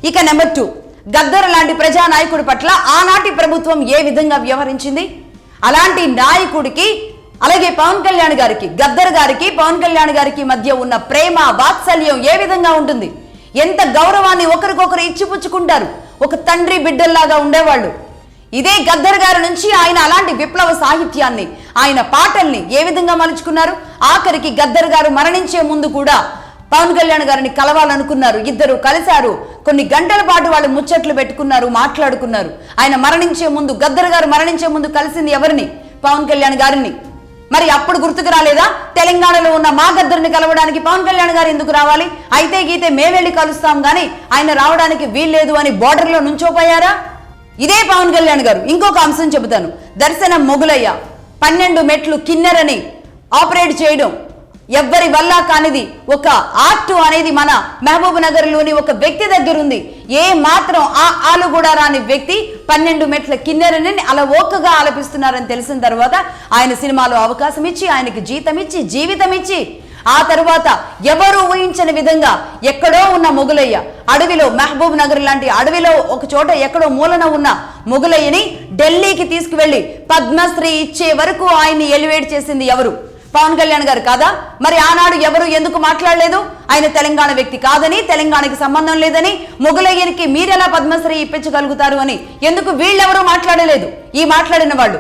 ఇక నెంబర్ 2, గద్దర్ లాంటి ప్రజానాయకుడి పట్ల ఆనాటి ప్రభుత్వం ఏ విధంగా వ్యవహరించింది? అలాంటి నాయకుడికి అలాగే పవన్ కళ్యాణ్ గారికి, గద్దర్ గారికి పవన్ కళ్యాణ్ గారికి మధ్య ఉన్న ప్రేమ వాత్సల్యం ఏ విధంగా ఉంటుంది? ఎంత గౌరవాన్ని ఒకరికొకరు ఇచ్చిపుచ్చుకుంటారు, ఒక తండ్రి బిడ్డల్లాగా ఉండేవాళ్ళు. ఇదే గద్దర్ గారి నుంచి ఆయన అలాంటి విప్లవ సాహిత్యాన్ని, ఆయన పాటల్ని ఏ విధంగా మలుచుకున్నారు? ఆఖరికి గద్దర్ గారు మరణించే ముందు కూడా పవన్ కళ్యాణ్ గారిని కలవాలనుకున్నారు, ఇద్దరు కలిశారు, కొన్ని గంటల పాటు వాళ్ళు ముచ్చట్లు పెట్టుకున్నారు, మాట్లాడుకున్నారు. ఆయన మరణించే ముందు, గద్దర్ గారు మరణించే ముందు కలిసింది ఎవరిని? పవన్ కళ్యాణ్ గారిని. మరి అప్పుడు గుర్తుకు రాలేదా? తెలంగాణలో ఉన్న మా గద్దర్ని కలవడానికి పవన్ కళ్యాణ్ గారు ఎందుకు రావాలి? అయితే గీతే మేమెళ్ళి కలుస్తాం గానీ ఆయన రావడానికి వీల్లేదు అని బోర్డర్లో నుంచోపోయారా? ఇదే పవన్ కళ్యాణ్ గారు ఇంకొక అంశం చెబుతాను. దర్శనం మొగులయ్య 12 మెట్లు కిన్నెరని ఆపరేట్ చేయడం ఎవ్వరి వల్ల కానిది. ఒక ఆర్ట్ అనేది మన మహబూబ్ నగర్ లోని ఒక వ్యక్తి దగ్గర ఉంది. ఏ మాత్రం ఆలు కూడా రాని వ్యక్తి 12 మెట్ల కిన్నెరని అలా ఓకగా ఆలపిస్తున్నారని తెలిసిన తర్వాత ఆయన సినిమాలో అవకాశం ఇచ్చి, ఆయనకి జీతం ఇచ్చి, జీవితం ఇచ్చి, ఆ తర్వాత ఎవరు ఊహించని విధంగా ఎక్కడో ఉన్న మొగులయ్య, అడవిలో మహబూబ్ నగర్ లాంటి అడవిలో ఒక చోట ఎక్కడో మూలన ఉన్న మొగులయ్యని ఢిల్లీకి తీసుకువెళ్లి పద్మశ్రీ ఇచ్చే వరకు ఆయన్ని ఎలివేట్ చేసింది ఎవరు? పవన్ కళ్యాణ్ గారు కాదా? మరి ఆనాడు ఎవరు ఎందుకు మాట్లాడలేదు? ఆయన తెలంగాణ వ్యక్తి కాదని, తెలంగాణకి సంబంధం లేదని, మొగులయ్యకి మీరెలా పద్మశ్రీ ఇప్పించగలుగుతారు అని ఎందుకు వీళ్ళెవరూ మాట్లాడలేదు? ఈ మాట్లాడిన వాళ్ళు